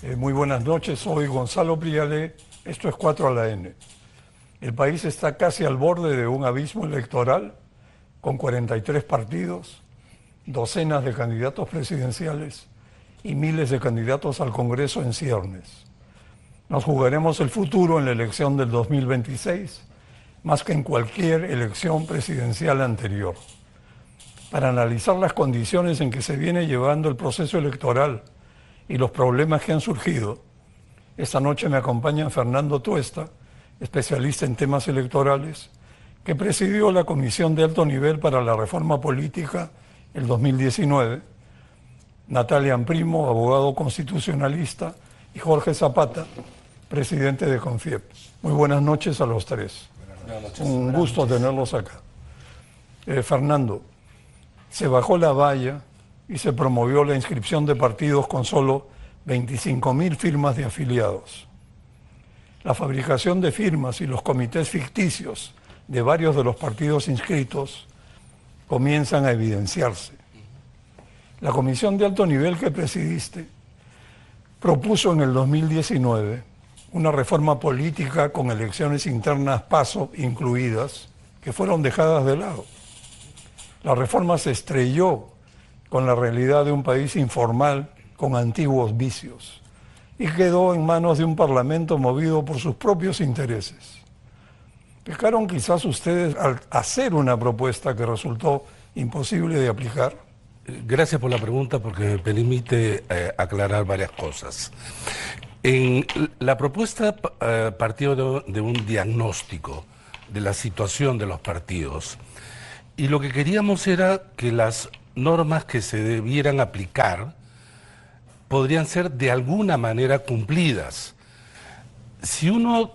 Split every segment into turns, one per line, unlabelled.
Muy buenas noches, soy Gonzalo Priale, esto es 4 a la N. El país está casi al borde de un abismo electoral, con 43 partidos, docenas de candidatos presidenciales y miles de candidatos al Congreso en ciernes. Nos jugaremos el futuro en la elección del 2026, más que en cualquier elección presidencial anterior. Para analizar las condiciones en que se viene llevando el proceso electoral y los problemas que han surgido, esta noche me acompaña Fernando Tuesta, especialista en temas electorales, que presidió la Comisión de Alto Nivel para la Reforma Política el 2019, Natalia Amprimo, abogado constitucionalista, y Jorge Zapata, presidente de CONFIEP. Muy buenas noches a los tres.
Buenas noches.
Un gusto tenerlos acá. Fernando, se bajó la valla y se promovió la inscripción de partidos con solo 25.000 firmas de afiliados. La fabricación de firmas y los comités ficticios de varios de los partidos inscritos comienzan a evidenciarse. La comisión de alto nivel que presidiste propuso en el 2019 una reforma política con elecciones internas PASO incluidas, que fueron dejadas de lado. La reforma se estrelló con la realidad de un país informal con antiguos vicios y quedó en manos de un parlamento movido por sus propios intereses. ¿Pecaron quizás ustedes al hacer una propuesta que resultó imposible de aplicar?
Gracias por la pregunta porque me permite aclarar varias cosas. En la propuesta partió de un diagnóstico de la situación de los partidos y lo que queríamos era que las normas que se debieran aplicar podrían ser de alguna manera cumplidas. Si uno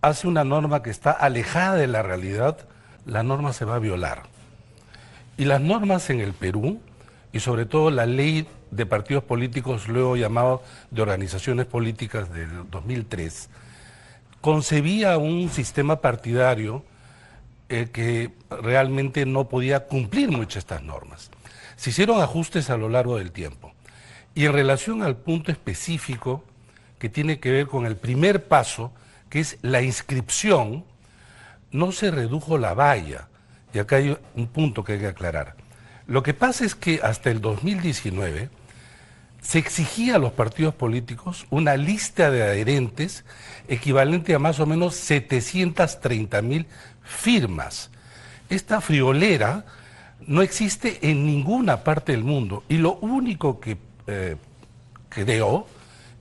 hace una norma que está alejada de la realidad, la norma se va a violar. Y las normas en el Perú, y sobre todo la ley de partidos políticos, luego llamado de organizaciones políticas del 2003, concebía un sistema partidario que realmente no podía cumplir muchas de estas normas. Se hicieron ajustes a lo largo del tiempo. Y en relación al punto específico que tiene que ver con el primer paso, que es la inscripción, no se redujo la valla. Y acá hay un punto que hay que aclarar. Lo que pasa es que hasta el 2019 se exigía a los partidos políticos una lista de adherentes equivalente a más o menos 730.000 firmas. Esta friolera no existe en ninguna parte del mundo y lo único que creó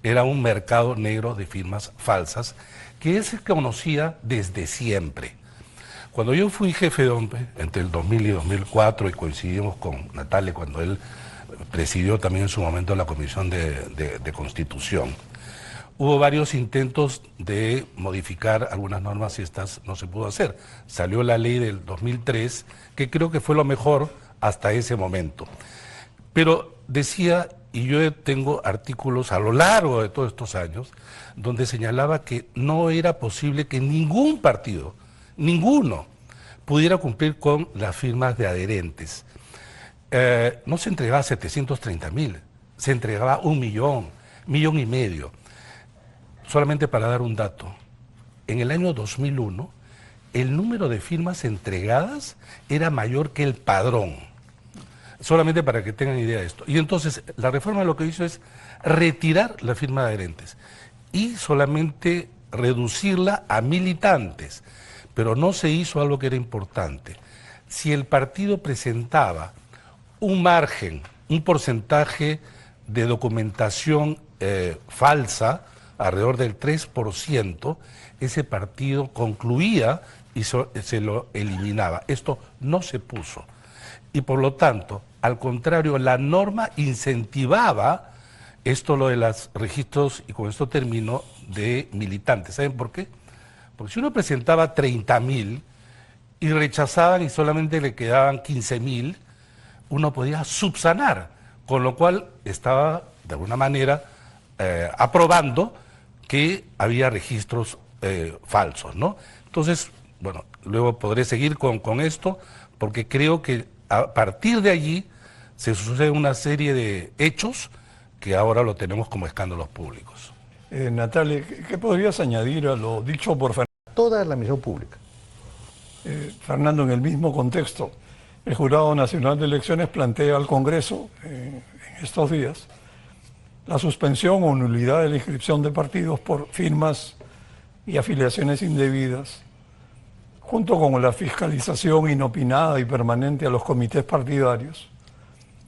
era un mercado negro de firmas falsas que se conocía desde siempre. Cuando yo fui jefe de OMPE, entre el 2000 y 2004, y coincidimos con Natalia cuando él presidió también en su momento la Comisión de Constitución, hubo varios intentos de modificar algunas normas y estas no se pudo hacer. Salió la ley del 2003, que creo que fue lo mejor hasta ese momento. Pero decía, y yo tengo artículos a lo largo de todos estos años, donde señalaba que no era posible que ningún partido, ninguno, pudiera cumplir con las firmas de adherentes. No se entregaba 730.000, se entregaba 1 millón, 1,5 millones. Solamente para dar un dato, en el año 2001, el número de firmas entregadas era mayor que el padrón. Solamente para que tengan idea de esto. Y entonces, la reforma lo que hizo es retirar la firma de adherentes y solamente reducirla a militantes. Pero no se hizo algo que era importante. Si el partido presentaba un margen, un porcentaje de documentación falsa, alrededor del 3%, ese partido concluía y se lo eliminaba. Esto no se puso. Y por lo tanto, al contrario, la norma incentivaba esto, lo de los registros, y con esto termino, de militantes. ¿Saben por qué? Porque si uno presentaba 30.000 y rechazaban y solamente le quedaban 15.000, uno podía subsanar, con lo cual estaba, de alguna manera, aprobando que había registros falsos, ¿no? Entonces, bueno, luego podré seguir con esto, porque creo que a partir de allí se sucede una serie de hechos que ahora lo tenemos como escándalos públicos.
Natalia, ¿qué podrías añadir a lo dicho por Fernando?
Toda la misión pública.
Fernando, en el mismo contexto, el Jurado Nacional de Elecciones plantea al Congreso en estos días la suspensión o nulidad de la inscripción de partidos por firmas y afiliaciones indebidas, junto con la fiscalización inopinada y permanente a los comités partidarios,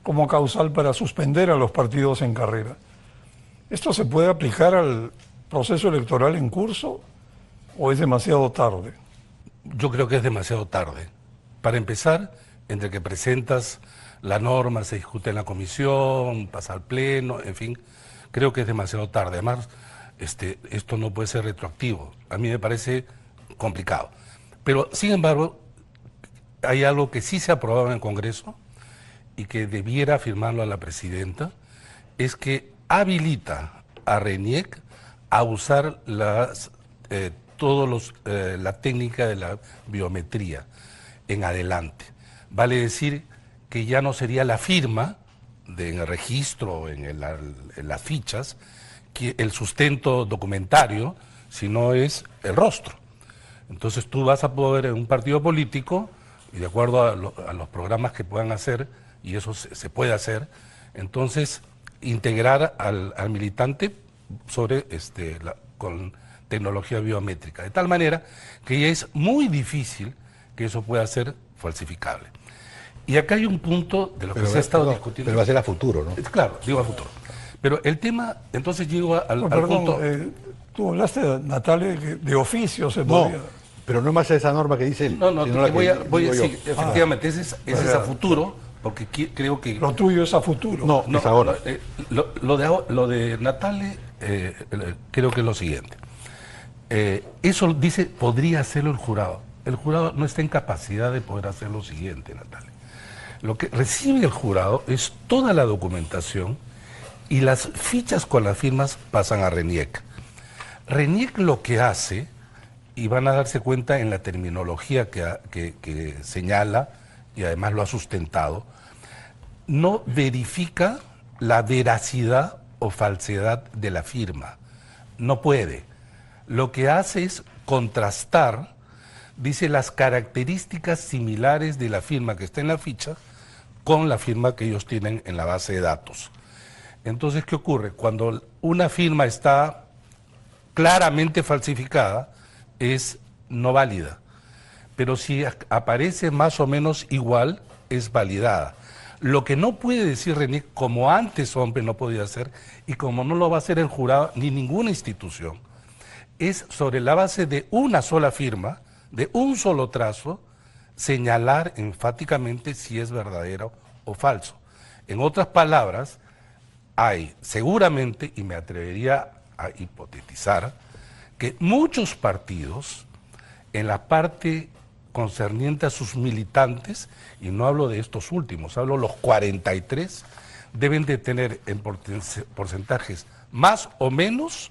como causal para suspender a los partidos en carrera. ¿Esto se puede aplicar al proceso electoral en curso o es demasiado tarde?
Yo creo que es demasiado tarde. Para empezar, entre que presentas la norma, se discute en la comisión, pasa al pleno, en fin, creo que es demasiado tarde. Además, esto no puede ser retroactivo. A mí me parece complicado. Pero, sin embargo, hay algo que sí se ha aprobado en el Congreso y que debiera firmarlo a la presidenta, es que habilita a RENIEC a usar la técnica de la biometría en adelante. Vale decir que ya no sería la firma en el registro, en las fichas, que el sustento documentario, sino es el rostro. Entonces tú vas a poder en un partido político, y de acuerdo a los programas que puedan hacer, y eso se puede hacer, entonces integrar al militante con tecnología biométrica, de tal manera que ya es muy difícil que eso pueda ser falsificable. Y acá hay un punto de lo que se ha estado discutiendo.
Pero va a ser a futuro, ¿no?
Claro, digo a futuro. Pero el tema, entonces llego al punto...
Tú hablaste, Natalia, de oficio se podía...
Pero no es más esa norma que dice él.
No, voy a
yo.
sí, efectivamente, ese es a futuro, porque creo que...
Lo tuyo es a futuro.
No, es ahora.
Lo de Natalia, creo que es lo siguiente. Eso dice, podría hacerlo el jurado. El jurado no está en capacidad de poder hacer lo siguiente, Natalia. Lo que recibe el jurado es toda la documentación y las fichas con las firmas pasan a RENIEC. RENIEC lo que hace, y van a darse cuenta en la terminología que señala, y además lo ha sustentado, no verifica la veracidad o falsedad de la firma. No puede. Lo que hace es contrastar, dice, las características similares de la firma que está en la ficha con la firma que ellos tienen en la base de datos. Entonces, ¿qué ocurre? Cuando una firma está claramente falsificada, es no válida. Pero si aparece más o menos igual, es validada. Lo que no puede decir RENIEC, como antes hombre no podía hacer, y como no lo va a hacer el jurado ni ninguna institución, es sobre la base de una sola firma, de un solo trazo, señalar enfáticamente si es verdadero o falso. En otras palabras, hay seguramente, y me atrevería a hipotetizar, que muchos partidos, en la parte concerniente a sus militantes, y no hablo de estos últimos, hablo de los 43, deben de tener en porcentajes más o menos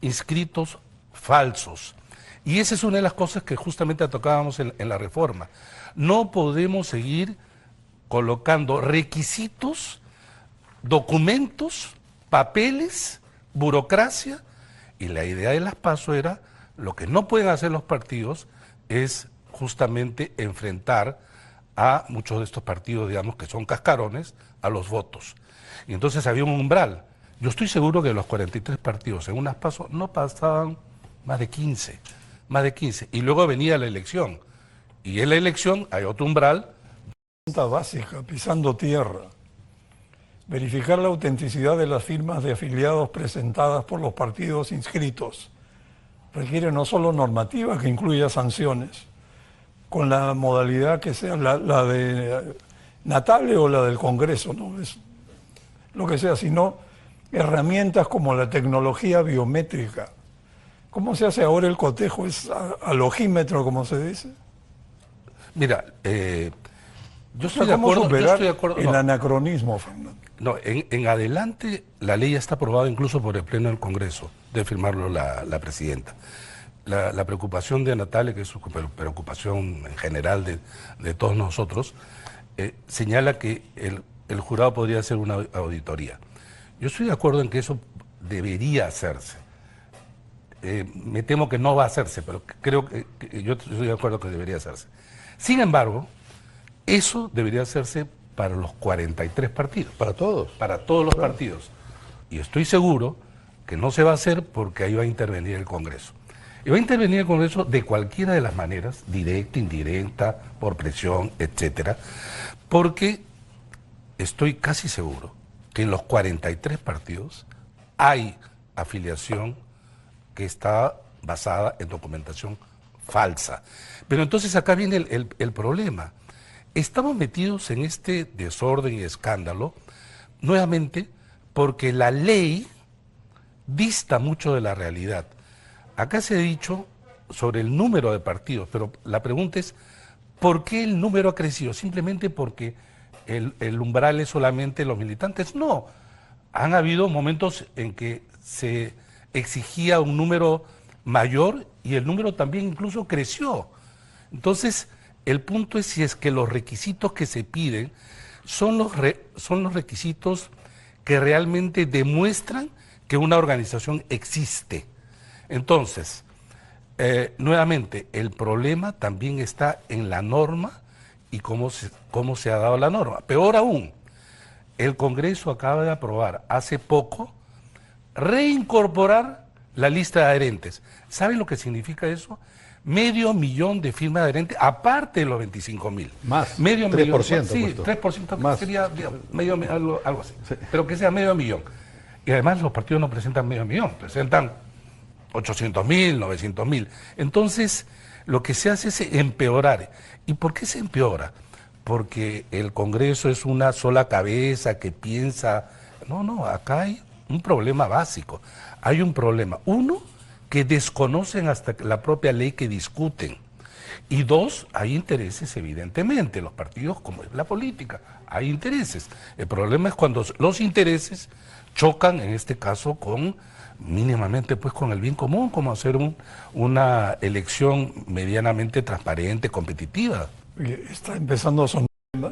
inscritos falsos. Y esa es una de las cosas que justamente tocábamos en la reforma. No podemos seguir colocando requisitos, documentos, papeles, burocracia, y la idea de las PASO era, lo que no pueden hacer los partidos es justamente enfrentar a muchos de estos partidos, digamos, que son cascarones, a los votos. Y entonces había un umbral. Yo estoy seguro que los 43 partidos en unas PASO no pasaban más de 15. Y luego venía la elección. Y en la elección hay otro umbral.
Pregunta básica, pisando tierra. Verificar la autenticidad de las firmas de afiliados presentadas por los partidos inscritos requiere no solo normativa que incluya sanciones, con la modalidad que sea la de Natalia o la del Congreso, no es lo que sea, sino herramientas como la tecnología biométrica. ¿Cómo se hace ahora el cotejo? ¿Es al ojímetro, como se dice?
Mira, yo estoy
¿Cómo
de
superar
acuerdo.
el anacronismo, Fernando?
No, en adelante la ley ya está aprobada incluso por el Pleno del Congreso, debe firmarlo la presidenta. La preocupación de Natalia, que es su preocupación en general de todos nosotros, señala que el jurado podría hacer una auditoría. Yo estoy de acuerdo en que eso debería hacerse. Me temo que no va a hacerse, pero creo que yo estoy de acuerdo que debería hacerse. Sin embargo, eso debería hacerse para los 43 partidos.
Para todos.
Para todos los partidos. Y estoy seguro que no se va a hacer porque ahí va a intervenir el Congreso. Y va a intervenir el Congreso de cualquiera de las maneras, directa, indirecta, por presión, etcétera, porque estoy casi seguro que en los 43 partidos hay afiliación que está basada en documentación falsa. Pero entonces acá viene el problema. Estamos metidos en este desorden y escándalo nuevamente porque la ley dista mucho de la realidad. Acá se ha dicho sobre el número de partidos, pero la pregunta es, ¿por qué el número ha crecido? ¿Simplemente porque el umbral es solamente los militantes? No, han habido momentos en que se exigía un número mayor y el número también incluso creció. Entonces, el punto es si es que los requisitos que se piden son los requisitos que realmente demuestran que una organización existe. Entonces, nuevamente, el problema también está en la norma y cómo se ha dado la norma. Peor aún, el Congreso acaba de aprobar hace poco reincorporar la lista de adherentes. ¿Saben lo que significa eso? 500.000 de firmas de adherentes, aparte de los 25.000.
Más,
medio
3%.
millón. Sí,
Puesto.
3%
Más.
sería algo así.
Sí.
Pero que sea 500.000. Y además los partidos no presentan 500.000, presentan 800.000, 900.000. Entonces, lo que se hace es empeorar. ¿Y por qué se empeora? Porque el Congreso es una sola cabeza que piensa... No, acá hay un problema básico. Hay un problema. Uno, que desconocen hasta la propia ley que discuten. Y dos, hay intereses, evidentemente. Los partidos, como es la política, hay intereses. El problema es cuando los intereses chocan, en este caso, mínimamente con el bien común, como hacer una elección medianamente transparente, competitiva.
Está empezando a sonar.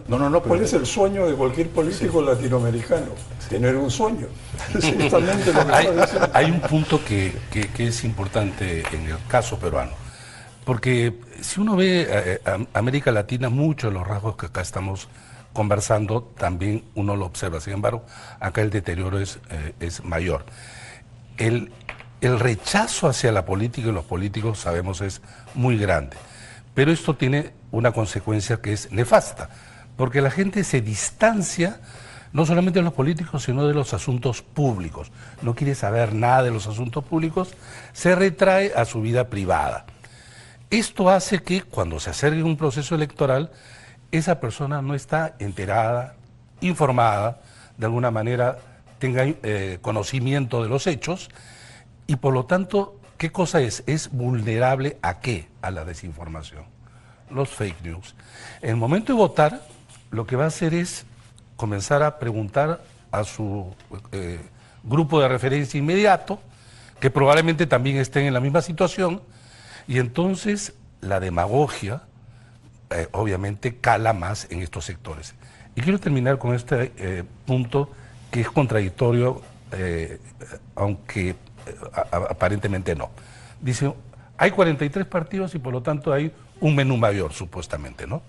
No,
¿Cuál es el sueño de cualquier político latinoamericano? Tener un sueño. Es justamente lo que está diciendo.
Hay un punto que es importante en el caso peruano, porque si uno ve América Latina, muchos de los rasgos que acá estamos conversando, también uno lo observa. Sin embargo, acá el deterioro es mayor. El rechazo hacia la política y los políticos, sabemos, es muy grande. Pero esto tiene una consecuencia que es nefasta, porque la gente se distancia no solamente de los políticos, sino de los asuntos públicos. No quiere saber nada de los asuntos públicos, se retrae a su vida privada. Esto hace que cuando se acerque un proceso electoral, esa persona no está enterada, informada, de alguna manera tenga conocimiento de los hechos, y por lo tanto, ¿qué cosa es? Es vulnerable ¿a qué? A la desinformación, los fake news. En el momento de votar, lo que va a hacer es comenzar a preguntar a su grupo de referencia inmediato, que probablemente también estén en la misma situación, y entonces la demagogia obviamente cala más en estos sectores. Y quiero terminar con este punto que es contradictorio, aunque aparentemente no. Dice, hay 43 partidos y por lo tanto hay un menú mayor, supuestamente, ¿no?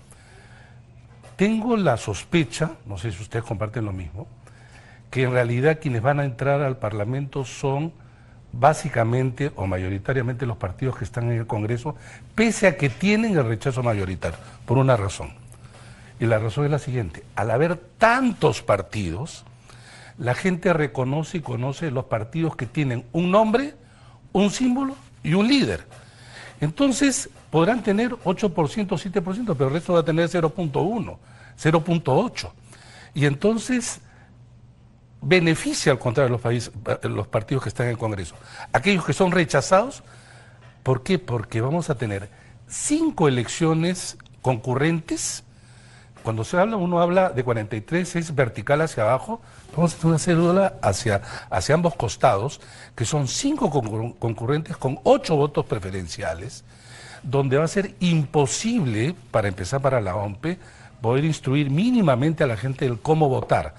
Tengo la sospecha, no sé si ustedes comparten lo mismo, que en realidad quienes van a entrar al Parlamento son básicamente o mayoritariamente los partidos que están en el Congreso, pese a que tienen el rechazo mayoritario, por una razón. Y la razón es la siguiente: al haber tantos partidos, la gente reconoce y conoce los partidos que tienen un nombre, un símbolo y un líder. Entonces, podrán tener 8%, 7%, pero el resto va a tener 0.1, 0.8. Y entonces beneficia al contrario los partidos que están en el Congreso. Aquellos que son rechazados, ¿por qué? Porque vamos a tener 5 elecciones concurrentes. Cuando uno habla de 43, es vertical hacia abajo, vamos a tener una cédula hacia ambos costados, que son 5 concurrentes con 8 votos preferenciales, donde va a ser imposible, para empezar para la OMPE, poder instruir mínimamente a la gente del cómo votar.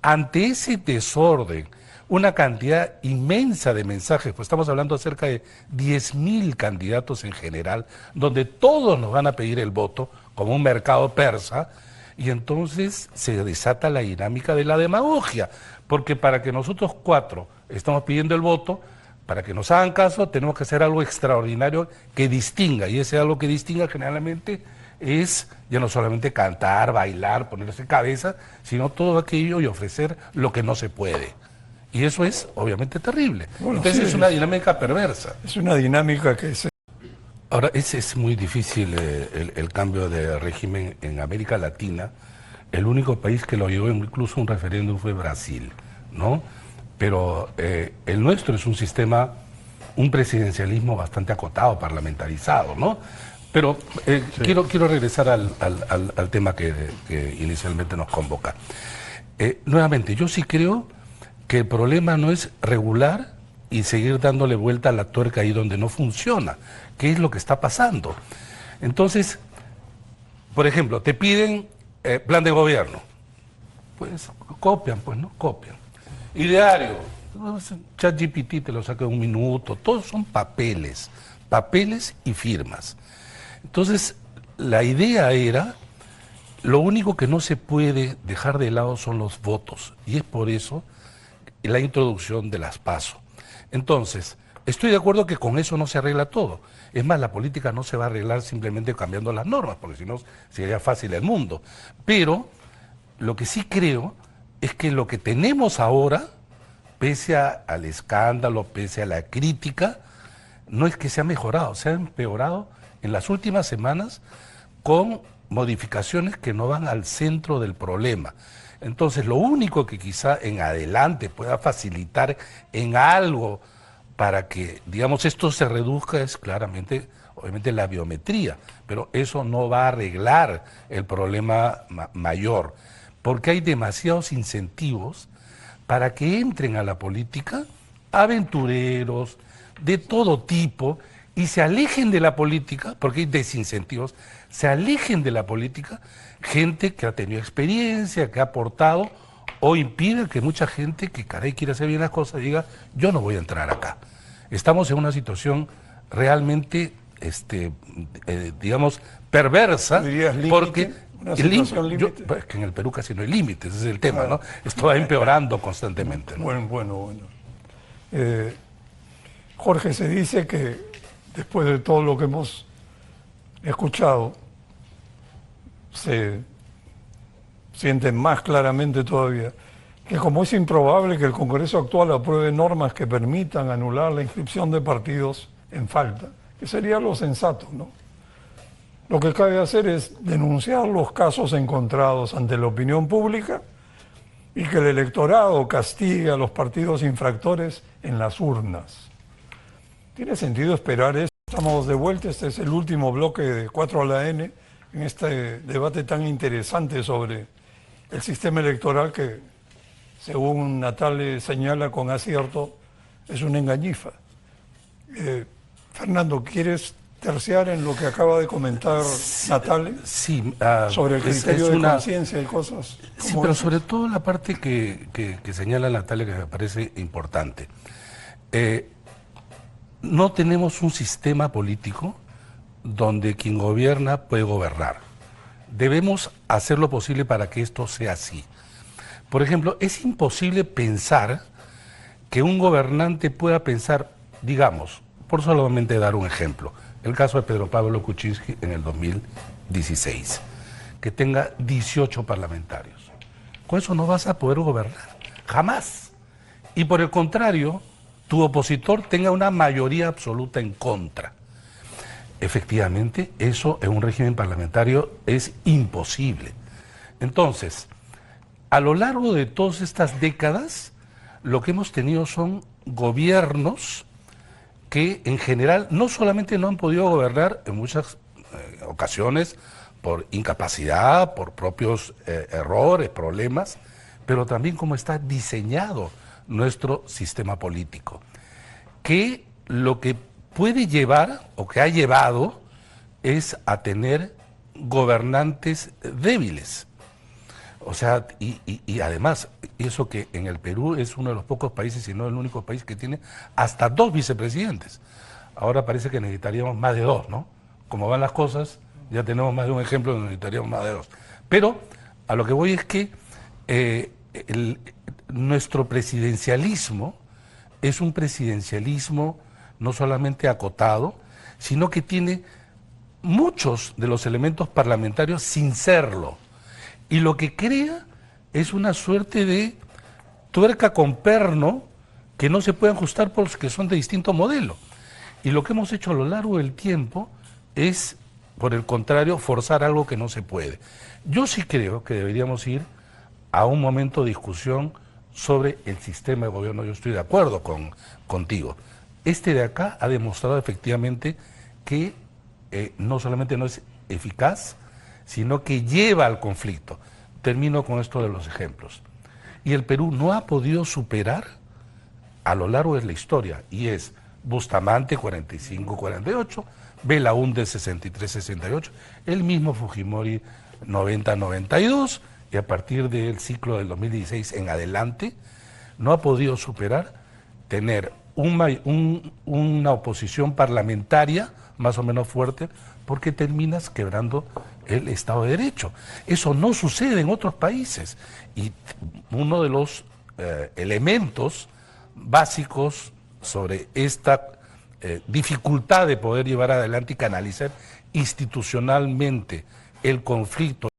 Ante ese desorden una cantidad inmensa de mensajes, pues estamos hablando acerca de 10.000 candidatos en general, donde todos nos van a pedir el voto, como un mercado persa, y entonces se desata la dinámica de la demagogia, porque para que nosotros 4 estamos pidiendo el voto, para que nos hagan caso, tenemos que hacer algo extraordinario que distinga, y ese algo que distinga generalmente es ya no solamente cantar, bailar, ponerse cabeza, sino todo aquello y ofrecer lo que no se puede. Y eso es obviamente terrible.
Bueno,
entonces
sí,
es una dinámica perversa.
Es una dinámica que se...
Ahora, es muy difícil el cambio de régimen en América Latina. El único país que lo llevó incluso a un referéndum fue Brasil, ¿no? Pero el nuestro es un sistema, un presidencialismo bastante acotado, parlamentarizado, ¿no? Pero sí. quiero regresar al tema que inicialmente nos convoca. Nuevamente, yo sí creo que el problema no es regular y seguir dándole vuelta a la tuerca ahí donde no funciona. ¿Qué es lo que está pasando? Entonces, por ejemplo, te piden plan de gobierno. Pues copian, pues, ¿no? Copian. Ideario. ChatGPT te lo saca en un minuto. Todos son papeles y firmas. Entonces, la idea era, lo único que no se puede dejar de lado son los votos. Y es por eso la introducción de las PASO. Entonces, estoy de acuerdo que con eso no se arregla todo. Es más, la política no se va a arreglar simplemente cambiando las normas, porque si no sería fácil el mundo. Pero lo que sí creo es que lo que tenemos ahora, pese al escándalo, pese a la crítica, no es que se ha mejorado, se ha empeorado en las últimas semanas con modificaciones que no van al centro del problema. Entonces, lo único que quizá en adelante pueda facilitar en algo para que, digamos, esto se reduzca es claramente, obviamente, la biometría, pero eso no va a arreglar el problema mayor, porque hay demasiados incentivos para que entren a la política aventureros de todo tipo y se alejen de la política, porque hay desincentivos, se alejen de la política gente que ha tenido experiencia, que ha aportado, o impide que mucha gente que caray quiere hacer bien las cosas diga, yo no voy a entrar acá. Estamos en una situación realmente, digamos, perversa, porque pues, que en el Perú casi no hay límites, ese es el tema, ¿no? Esto va empeorando constantemente, ¿no?
Bueno. Jorge, se dice que después de todo lo que hemos escuchado, se sienten más claramente todavía que como es improbable que el Congreso actual apruebe normas que permitan anular la inscripción de partidos en falta, que sería lo sensato, ¿no? Lo que cabe hacer es denunciar los casos encontrados ante la opinión pública y que el electorado castigue a los partidos infractores en las urnas. ¿Tiene sentido esperar eso? Estamos de vuelta, este es el último bloque de 4 a la N, en este debate tan interesante sobre el sistema electoral que, según Natale señala con acierto, es una engañifa. Fernando, ¿quieres terciar en lo que acaba de comentar Natale?
Sí,
sobre el criterio de conciencia y cosas.
Sí, pero sobre todo la parte que señala Natale, que me parece importante. No tenemos un sistema político donde quien gobierna puede gobernar. Debemos hacer lo posible para que esto sea así. Por ejemplo, es imposible pensar que un gobernante pueda pensar, digamos, por solamente dar un ejemplo, el caso de Pedro Pablo Kuczynski en el 2016, que tenga 18 parlamentarios. Con eso no vas a poder gobernar, jamás. Y por el contrario, tu opositor tenga una mayoría absoluta en contra. Efectivamente, eso en un régimen parlamentario es imposible. Entonces, a lo largo de todas estas décadas, lo que hemos tenido son gobiernos que en general no solamente no han podido gobernar en muchas ocasiones por incapacidad, por propios errores, problemas, pero también como está diseñado nuestro sistema político, que lo que puede llevar, o que ha llevado, es a tener gobernantes débiles. O sea, y además, eso que en el Perú es uno de los pocos países, si no el único país que tiene hasta 2 vicepresidentes. Ahora parece que necesitaríamos más de 2, ¿no? Como van las cosas, ya tenemos más de un ejemplo donde necesitaríamos más de 2. Pero a lo que voy es que nuestro presidencialismo es un presidencialismo no solamente acotado, sino que tiene muchos de los elementos parlamentarios sin serlo. Y lo que crea es una suerte de tuerca con perno que no se puede ajustar por los que son de distinto modelo. Y lo que hemos hecho a lo largo del tiempo es, por el contrario, forzar algo que no se puede. Yo sí creo que deberíamos ir a un momento de discusión sobre el sistema de gobierno. Yo estoy de acuerdo contigo. Este de acá ha demostrado efectivamente que no solamente no es eficaz, sino que lleva al conflicto. Termino con esto de los ejemplos. Y el Perú no ha podido superar a lo largo de la historia, y es Bustamante 45-48, Belaúnde 63-68, el mismo Fujimori 90-92, y a partir del ciclo del 2016 en adelante, no ha podido superar tener una oposición parlamentaria más o menos fuerte, porque terminas quebrando el Estado de Derecho. Eso no sucede en otros países. Y uno de los elementos básicos sobre esta dificultad de poder llevar adelante y canalizar institucionalmente el conflicto.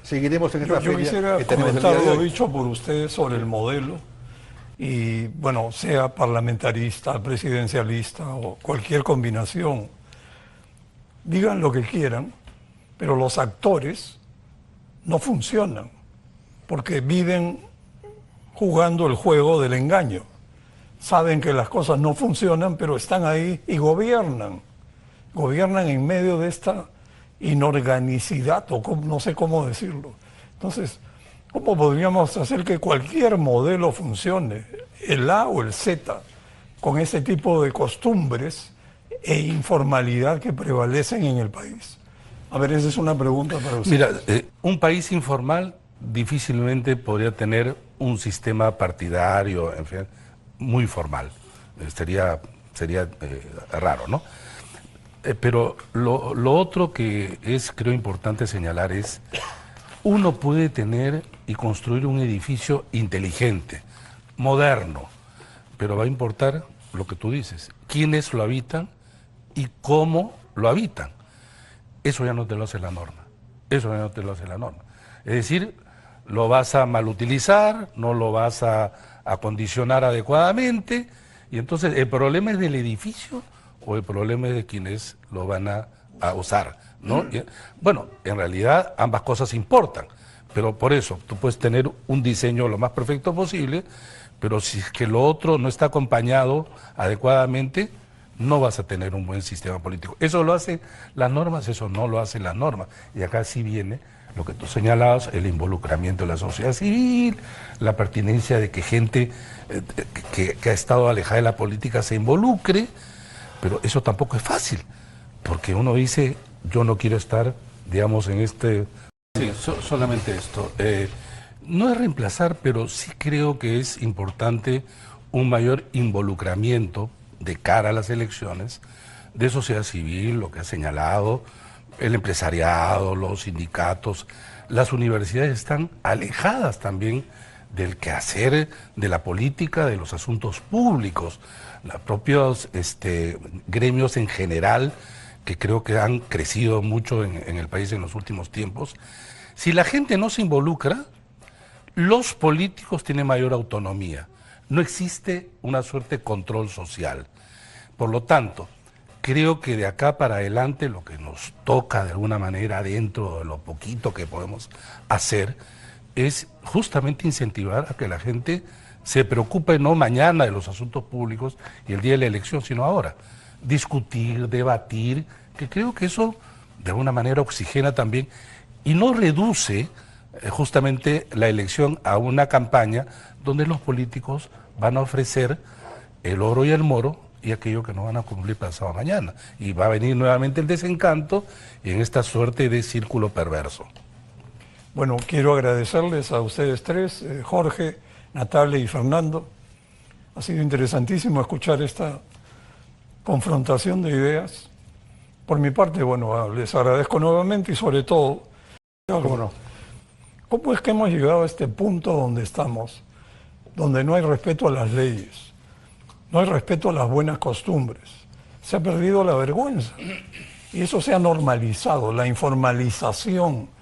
Seguiremos en esta
Yo
feria
quisiera
que tenemos el
comentar
día de
lo
hoy.
dicho por ustedes sobre el modelo y, bueno, sea parlamentarista, presidencialista o cualquier combinación. Digan lo que quieran, pero los actores no funcionan porque viven jugando el juego del engaño. Saben que las cosas no funcionan, pero están ahí y gobiernan. Gobiernan en medio de esta inorganicidad, o no sé cómo decirlo. Entonces, ¿cómo podríamos hacer que cualquier modelo funcione, el A o el Z, con ese tipo de costumbres e informalidad que prevalecen en el país? A ver, esa es una pregunta para usted.
Mira, un país informal difícilmente podría tener un sistema partidario, en fin, muy formal. Sería raro, ¿no? Pero lo otro que es, creo, importante señalar es, uno puede tener y construir un edificio inteligente, moderno, pero va a importar lo que tú dices, quiénes lo habitan y cómo lo habitan. Eso ya no te lo hace la norma. Eso ya no te lo hace la norma. Es decir, lo vas a malutilizar, no lo vas a acondicionar adecuadamente, y entonces el problema es del edificio o el problema es de quienes lo van a usar, ¿no? Bueno, en realidad ambas cosas importan, pero por eso tú puedes tener un diseño lo más perfecto posible, pero si es que lo otro no está acompañado adecuadamente, no vas a tener un buen sistema político. Eso lo hacen las normas, eso no lo hacen las normas. Y acá sí viene lo que tú señalabas, el involucramiento de la sociedad civil, la pertinencia de que gente que ha estado alejada de la política se involucre, pero eso tampoco es fácil, porque uno dice, yo no quiero estar, digamos, en este... Sí, solamente esto. No es reemplazar, pero sí creo que es importante un mayor involucramiento de cara a las elecciones de sociedad civil, lo que ha señalado, el empresariado, los sindicatos. Las universidades están alejadas también del quehacer de la política, de los asuntos públicos. Los propios gremios en general, que creo que han crecido mucho en el país en los últimos tiempos. Si la gente no se involucra, los políticos tienen mayor autonomía. No existe una suerte de control social. Por lo tanto, creo que de acá para adelante lo que nos toca de alguna manera dentro de lo poquito que podemos hacer es justamente incentivar a que la gente se preocupe no mañana de los asuntos públicos y el día de la elección, sino ahora. Discutir, debatir, que creo que eso de alguna manera oxigena también y no reduce justamente la elección a una campaña donde los políticos van a ofrecer el oro y el moro y aquello que no van a cumplir pasado mañana. Y va a venir nuevamente el desencanto y en esta suerte de círculo perverso.
Bueno, quiero agradecerles a ustedes tres, Jorge, Natalia y Fernando. Ha sido interesantísimo escuchar esta confrontación de ideas. Por mi parte, bueno, les agradezco nuevamente y sobre todo,
¿Cómo no?
¿cómo es que hemos llegado a este punto donde estamos? Donde no hay respeto a las leyes, no hay respeto a las buenas costumbres. Se ha perdido la vergüenza y eso se ha normalizado, la informalización